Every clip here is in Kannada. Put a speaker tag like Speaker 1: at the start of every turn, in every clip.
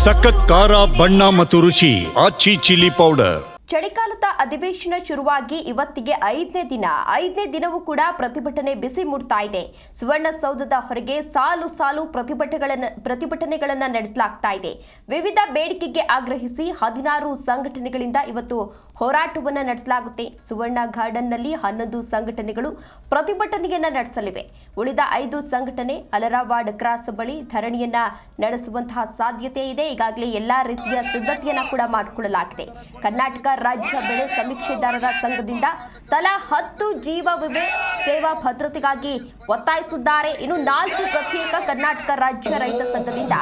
Speaker 1: ಸಖತ್ ಖಾರ ಬಣ್ಣ ಮತ್ತು ರುಚಿ ಆಚಿ ಚಿಲ್ಲಿ ಪೌಡರ್.
Speaker 2: ಚಳಿಗಾಲದ ಅಧಿವೇಶನ ಶುರುವಾಗಿ ಇವತ್ತಿಗೆ ಐದನೇ ದಿನವೂ ಕೂಡ ಪ್ರತಿಭಟನೆ ಬಿಸಿ ಮುಡ್ತಾ ಇದೆ. ಸುವರ್ಣಸೌಧದ ಹೊರಗೆ ಸಾಲು ಸಾಲು ಪ್ರತಿಭಟನೆಗಳನ್ನ ನಡೆಸಲಾಗ್ತಾ ಇದೆ. ವಿವಿಧ ಬೇಡಿಕೆಗೆ ಆಗ್ರಹಿಸಿ 16 ಸಂಘಟನೆಗಳಿಂದ ಇವತ್ತು ಹೋರಾಟವನ್ನು ನಡೆಸಲಾಗುತ್ತೆ. ಸುವರ್ಣ ಗಾರ್ಡನ್ನಲ್ಲಿ 11 ಸಂಘಟನೆಗಳು ಪ್ರತಿಭಟನೆಯನ್ನ ನಡೆಸಲಿವೆ. ಉಳಿದ 5 ಸಂಘಟನೆ ಅಲರಾವಾಡ್ ಕ್ರಾಸ್ ಬಳಿ ಧರಣಿಯನ್ನ ನಡೆಸುವಂತಹ ಸಾಧ್ಯತೆ ಇದೆ. ಈಗಾಗಲೇ ಎಲ್ಲಾ ರೀತಿಯ ಸಿದ್ಧತೆಯನ್ನ ಕೂಡ ಮಾಡಿಕೊಳ್ಳಲಾಗಿದೆ. ಕರ್ನಾಟಕ ರಾಜ್ಯ ಬೆಳೆ ಸಮೀಕ್ಷೆದಾರರ ಸಂಘದಿಂದ ತಲಾ 10 ಜೀವ ವಿಮೆ ಸೇವಾ ಭದ್ರತೆಗಾಗಿ ಒತ್ತಾಯಿಸಿದ್ದಾರೆ. ಇನ್ನು 4 ಪ್ರತ್ಯೇಕ ಕರ್ನಾಟಕ ರಾಜ್ಯ ರೈತ ಸಂಘದಿಂದ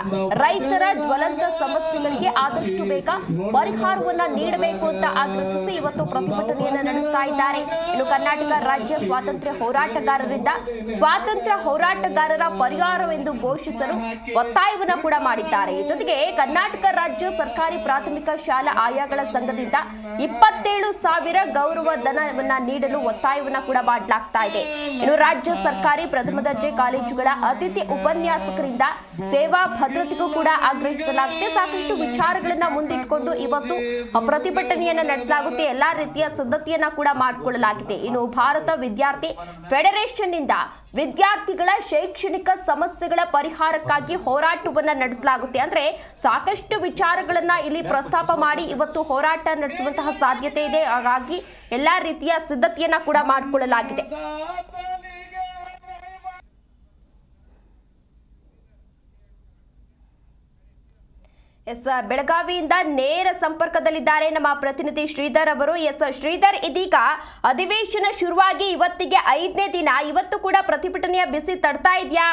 Speaker 2: ರೈತರ ಜ್ವಲಂತ ಸಮಸ್ಯೆಗಳಿಗೆ ಆದಷ್ಟು ಬೇಗ ಪರಿಹಾರವನ್ನ ನೀಡಬೇಕು ಅಂತ ಆಗ್ರಹಿಸಿ ಇವತ್ತು ಪ್ರತಿಭಟನೆಯನ್ನ ನಡೆಸ್ತಾ ಇದ್ದಾರೆ. ಇನ್ನು ಕರ್ನಾಟಕ ರಾಜ್ಯ ಸ್ವಾತಂತ್ರ್ಯ ಹೋರಾಟಗಾರರಿಂದ ಸ್ವಾತಂತ್ರ್ಯ ಹೋರಾಟಗಾರರ ಪರಿಹಾರವೆಂದು ಘೋಷಿಸಲು ಒತ್ತಾಯವನ್ನ ಕೂಡ ಮಾಡಿದ್ದಾರೆ. ಜೊತೆಗೆ ಕರ್ನಾಟಕ ರಾಜ್ಯ ಸರ್ಕಾರಿ ಪ್ರಾಥಮಿಕ ಶಾಲಾ ಆಯಾಗಳ ಸಂಘದಿಂದ 27,000 ಗೌರವ ಧನವನ್ನ ನೀಡಲು ಒತ್ತಾಯವನ್ನ ಕೂಡ ಮಾಡಲಾಗ್ತಾ ಇದೆ. ಇನ್ನು ರಾಜ್ಯ ಸರ್ಕಾರಿ ಪ್ರಥಮ ದರ್ಜೆ ಕಾಲೇಜುಗಳ ಅತಿಥಿ ಉಪನ್ಯಾಸಕರಿಂದ ಸೇವಾ ಭದ್ರತೆಗೂ ಕೂಡ ಆಗ್ರಹಿಸಲಾಗುತ್ತೆ. ಸಾಕಷ್ಟು ವಿಚಾರಗಳನ್ನ ಮುಂದಿಟ್ಟುಕೊಂಡು ಇವತ್ತು ಪ್ರತಿಭಟನೆಯನ್ನ ನಡೆಸಲಾಗುತ್ತೆ. ಎಲ್ಲಾ ರೀತಿಯ ಸಿದ್ಧತೆಯನ್ನ ಕೂಡ ಮಾಡಿಕೊಳ್ಳಲಾಗಿದೆ. ಇನ್ನು ಭಾರತ ವಿದ್ಯಾರ್ಥಿ ಫೆಡರೇಷನ್ ನಿಂದ ವಿದ್ಯಾರ್ಥಿಗಳ ಶೈಕ್ಷಣಿಕ ಸಮಸ್ಯೆಗಳ ಪರಿಹಾರಕ್ಕಾಗಿ ಹೋರಾಟವನ್ನ ನಡೆಸಲಾಗುತ್ತೆ. ಅಂದ್ರೆ ಸಾಕಷ್ಟು ವಿಚಾರಗಳನ್ನ ಇಲ್ಲಿ ಪ್ರಸ್ತಾಪ ಮಾಡಿ ಇವತ್ತು ಹೋರಾಟ ನಡೆಸುವಂತಹ ಸಾಧ್ಯತೆ ಇದೆ. ಹಾಗಾಗಿ ಎಲ್ಲಾ ರೀತಿಯ ಸಿದ್ಧತೆಯನ್ನ ಕೂಡ ಮಾಡಿಕೊಳ್ಳಲಾಗಿದೆ. ಬೆಳಗಾವಿಯಿಂದ ನೇರ ಸಂಪರ್ಕದಲ್ಲಿದ್ದಾರೆ ನಮ್ಮ ಪ್ರತಿನಿಧಿ ಶ್ರೀಧರ್ ಅವರು. ಶ್ರೀಧರ್, ಇದೀಗ ಅಧಿವೇಶನ ಶುರುವಾಗಿ ಇವತ್ತಿಗೆ 5ನೇ ದಿನ. ಇವತ್ತು ಕೂಡ ಪ್ರತಿಭಟನೆಯ ಬಿಸಿ ತಡ್ತಾ ಇದೆಯಾ?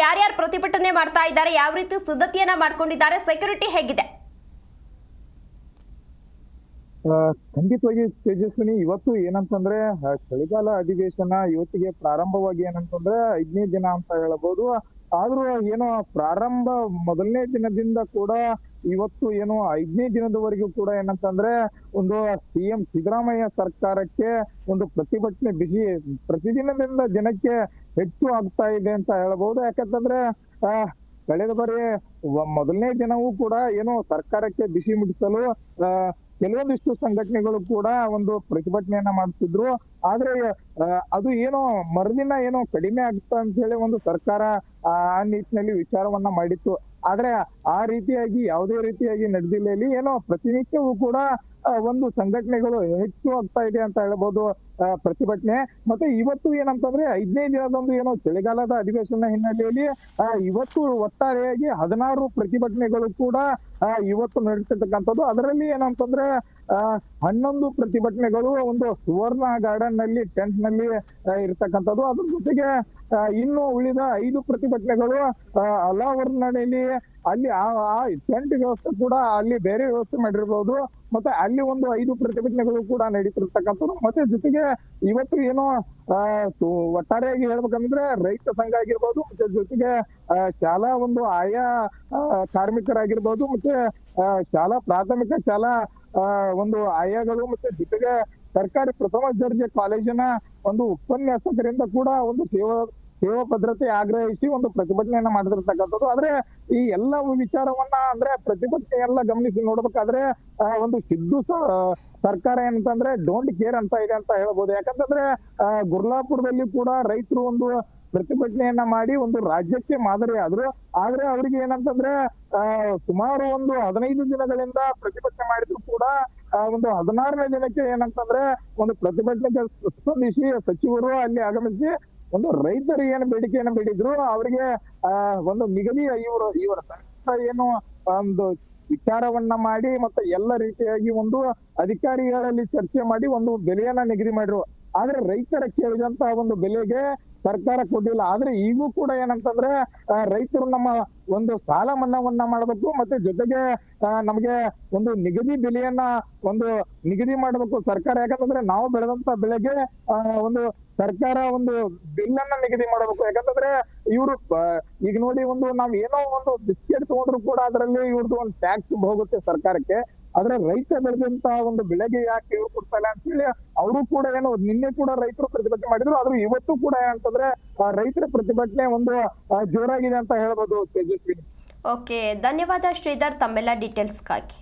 Speaker 2: ಯಾರ್ಯಾರು ಪ್ರತಿಭಟನೆ ಮಾಡ್ತಾ ಇದ್ದಾರೆ? ಯಾವ ರೀತಿ ಸಿದ್ಧತೆಯನ್ನ ಮಾಡ್ಕೊಂಡಿದ್ದಾರೆ? ಸೆಕ್ಯೂರಿಟಿ ಹೇಗಿದೆ?
Speaker 3: ಖಂಡಿತವಾಗಿ ತೇಜಸ್ವಿನಿ, ಇವತ್ತು ಏನಂತಂದ್ರೆ ಚಳಿಗಾಲ ಅಧಿವೇಶನ ಇವತ್ತಿಗೆ ಪ್ರಾರಂಭವಾಗಿ ಏನಂತಂದ್ರೆ 5ನೇ ದಿನ ಅಂತ ಹೇಳಬಹುದು. ಆದ್ರೂ ಏನೋ ಪ್ರಾರಂಭ ಮೊದಲನೇ ದಿನದಿಂದ ಕೂಡ ಇವತ್ತು ಏನು 5ನೇ ದಿನದವರೆಗೂ ಕೂಡ ಏನಂತಂದ್ರೆ ಒಂದು ಸಿಎಂ ಸಿದ್ದರಾಮಯ್ಯ ಸರ್ಕಾರಕ್ಕೆ ಒಂದು ಪ್ರತಿಭಟನೆ ಬಿಸಿ ಪ್ರತಿದಿನದಿಂದ ದಿನಕ್ಕೆ ಹೆಚ್ಚು ಆಗ್ತಾ ಇದೆ ಅಂತ ಹೇಳಬಹುದು. ಯಾಕಂತಂದ್ರೆ ಕಳೆದ ಬಾರಿ ಮೊದಲನೇ ದಿನವೂ ಕೂಡ ಏನು ಸರ್ಕಾರಕ್ಕೆ ಬಿಸಿ ಮುಟ್ಟಿಸಲು ಕೆಲವೊಂದಿಷ್ಟು ಸಂಘಟನೆಗಳು ಕೂಡ ಒಂದು ಪ್ರತಿಭಟನೆಯನ್ನ ಮಾಡ್ತಿದ್ರು. ಆದ್ರೆ ಅದು ಏನೋ ಮರುದಿನ ಏನೋ ಕಡಿಮೆ ಆಗುತ್ತಾ ಅಂತ ಹೇಳಿ ಒಂದು ಸರ್ಕಾರ ಆ ನಿಟ್ಟಿನಲ್ಲಿ ವಿಚಾರವನ್ನ ಮಾಡಿತ್ತು. ಆದ್ರೆ ಆ ರೀತಿಯಾಗಿ ಯಾವುದೇ ರೀತಿಯಾಗಿ ನಡೆದಿಲ್ಲ. ಇಲ್ಲಿ ಏನೋ ಪ್ರತಿನಿತ್ಯವೂ ಕೂಡ ಒಂದು ಸಂಘಟನೆಗಳು ಹೆಚ್ಚು ಆಗ್ತಾ ಇದೆ ಅಂತ ಹೇಳ್ಬೋದು ಪ್ರತಿಭಟನೆ. ಮತ್ತೆ ಇವತ್ತು ಏನಂತಂದ್ರೆ 5ನೇ ದಿನದಂದು ಏನೋ ಚಳಿಗಾಲದ ಅಧಿವೇಶನ ಹಿನ್ನೆಲೆಯಲ್ಲಿ ಇವತ್ತು ಒಟ್ಟಾರೆಯಾಗಿ 16 ಪ್ರತಿಭಟನೆಗಳು ಕೂಡ ಇವತ್ತು ನಡೀತಿರ್ತಕ್ಕಂಥದ್ದು. ಅದರಲ್ಲಿ ಏನಂತಂದ್ರೆ 11 ಪ್ರತಿಭಟನೆಗಳು ಒಂದು ಸುವರ್ಣ ಗಾರ್ಡನ್ ನಲ್ಲಿ ಟೆಂಟ್ ನಲ್ಲಿ ಇರ್ತಕ್ಕಂಥದ್ದು. ಅದ್ರ ಜೊತೆಗೆ ಇನ್ನು ಉಳಿದ 5 ಪ್ರತಿಭಟನೆಗಳು ಅಲಾವರ್ನಲ್ಲಿ ಅಲ್ಲಿ ಆ ಟೆಂಟ್ ವ್ಯವಸ್ಥೆ ಕೂಡ ಅಲ್ಲಿ ಬೇರೆ ವ್ಯವಸ್ಥೆ ಮಾಡಿರ್ಬೋದು. ಮತ್ತೆ ಅಲ್ಲಿ ಒಂದು 5 ಪ್ರತಿಭಟನೆಗಳು ಕೂಡ ನಡೀತಿರ್ತಕ್ಕಂಥದ್ದು. ಮತ್ತೆ ಜೊತೆಗೆ ಇವತ್ತು ಏನೋ ಒಟ್ಟಾರೆಯಾಗಿ ಹೇಳ್ಬೇಕಂದ್ರೆ ರೈತ ಸಂಘ ಆಗಿರ್ಬೋದು, ಮತ್ತೆ ಜೊತೆಗೆ ಶಾಲಾ ಒಂದು ಆಯಾ ಕಾರ್ಮಿಕರಾಗಿರ್ಬೋದು, ಮತ್ತೆ ಶಾಲಾ ಪ್ರಾಥಮಿಕ ಶಾಲಾ ಒಂದು ಆಯಾಗಳು, ಮತ್ತೆ ಜೊತೆಗೆ ಸರ್ಕಾರಿ ಪ್ರಥಮ ದರ್ಜೆ ಕಾಲೇಜಿನ ಒಂದು ಉಪನ್ಯಾಸಕರಿಂದ ಕೂಡ ಒಂದು ಸೇವಾ ಭದ್ರತೆ ಆಗ್ರಹಿಸಿ ಒಂದು ಪ್ರತಿಭಟನೆಯನ್ನ ಮಾಡಿದಿರ್ತಕ್ಕಂಥದ್ದು. ಆದ್ರೆ ಈ ಎಲ್ಲ ವಿಚಾರವನ್ನ ಅಂದ್ರೆ ಪ್ರತಿಭಟನೆ ಎಲ್ಲ ಗಮನಿಸಿ ನೋಡ್ಬೇಕಾದ್ರೆ ಒಂದು ಸಿದ್ದು ಸರ್ಕಾರ ಏನಂತಂದ್ರೆ ಡೋಂಟ್ ಕೇರ್ ಅಂತ ಇದೆ ಅಂತ ಹೇಳ್ಬೋದು. ಯಾಕಂತಂದ್ರೆ ಗುರ್ಲಾಪುರದಲ್ಲಿ ಕೂಡ ರೈತರು ಒಂದು ಪ್ರತಿಭಟನೆಯನ್ನ ಮಾಡಿ ಒಂದು ರಾಜ್ಯಕ್ಕೆ ಮಾದರಿ ಆದ್ರು. ಆದ್ರೆ ಅವ್ರಿಗೆ ಏನಂತಂದ್ರೆ ಸುಮಾರು ಒಂದು 15 ದಿನಗಳಿಂದ ಪ್ರತಿಭಟನೆ ಮಾಡಿದ್ರು ಕೂಡ ಒಂದು 16ನೇ ದಿನಕ್ಕೆ ಏನಂತಂದ್ರೆ ಒಂದು ಪ್ರತಿಭಟನೆಗೆ ಸ್ಪಂದಿಸಿ ಸಚಿವರು ಅಲ್ಲಿ ಆಗಮಿಸಿ ಒಂದು ರೈತರು ಏನು ಬೇಡಿಕೆಯನ್ನು ಬೇಡಿದ್ರು ಅವರಿಗೆ ಒಂದು ನಿಗದಿ ಇವರ ಸರ್ಕಾರ ಏನು ಒಂದು ವಿಚಾರವನ್ನ ಮಾಡಿ ಮತ್ತೆ ಎಲ್ಲ ರೀತಿಯಾಗಿ ಒಂದು ಅಧಿಕಾರಿಗಳಲ್ಲಿ ಚರ್ಚೆ ಮಾಡಿ ಒಂದು ಬೆಲೆಯನ್ನ ನಿಗದಿ ಮಾಡಿದ್ರು. ಆದ್ರೆ ರೈತರ ಕೇಳಿದಂತಹ ಒಂದು ಬೆಲೆಗೆ ಸರ್ಕಾರ ಕೊಟ್ಟಿಲ್ಲ. ಆದ್ರೆ ಈಗೂ ಕೂಡ ಏನಂತಂದ್ರೆ ರೈತರು ನಮ್ಮ ಒಂದು ಸಾಲ ಮನ್ನಾವನ್ನ ಮಾಡಬೇಕು, ಮತ್ತೆ ಜೊತೆಗೆ ನಮಗೆ ಒಂದು ನಿಗದಿ ಬೆಲೆಯನ್ನ ಒಂದು ನಿಗದಿ ಮಾಡಬೇಕು ಸರ್ಕಾರ. ಯಾಕಂತಂದ್ರೆ ನಾವು ಬೆಳೆದಂತ ಬೆಳೆಗೆ ಒಂದು ಸರ್ಕಾರ ಒಂದು ಬಿಲ್ ಅನ್ನ ನಿಗದಿ ಮಾಡಬೇಕು. ಯಾಕಂತಂದ್ರೆ ಇವರು ಈಗ ನೋಡಿ ಒಂದು ನಾವ್ ಏನೋ ಒಂದು ಬಿಸ್ಕೆಟ್ ತಗೊಂಡ್ರು ಕೂಡ ಅದರಲ್ಲಿ ಇವ್ರದ್ದು ಒಂದು ಟ್ಯಾಕ್ಸ್ ಹೋಗುತ್ತೆ ಸರ್ಕಾರಕ್ಕೆ. ಆದ್ರೆ ರೈತ ಬೆಳೆದಂತಹ ಒಂದು ಬೆಳೆಗೆ ಯಾಕೆ ಇವ್ರು ಕೊಡ್ತಾ ಇಲ್ಲ ಅಂತ ಹೇಳಿ ಅವರು ಕೂಡ ಏನೋ ನಿನ್ನೆ ಕೂಡ ರೈತರು ಪ್ರತಿಭಟನೆ ಮಾಡಿದ್ರು. ಆದ್ರೂ ಇವತ್ತು ಕೂಡ ಏನಂತಂದ್ರೆ ರೈತರ ಪ್ರತಿಭಟನೆ ಒಂದು ಜೋರಾಗಿದೆ ಅಂತ ಹೇಳ್ಬೋದು ತೇಜಸ್ವಿನಿ.
Speaker 2: ಓಕೆ, ಧನ್ಯವಾದ ಶ್ರೀಧರ್ ತಮ್ಮೆಲ್ಲ ಡೀಟೇಲ್ಸ್ಗಾಗಿ.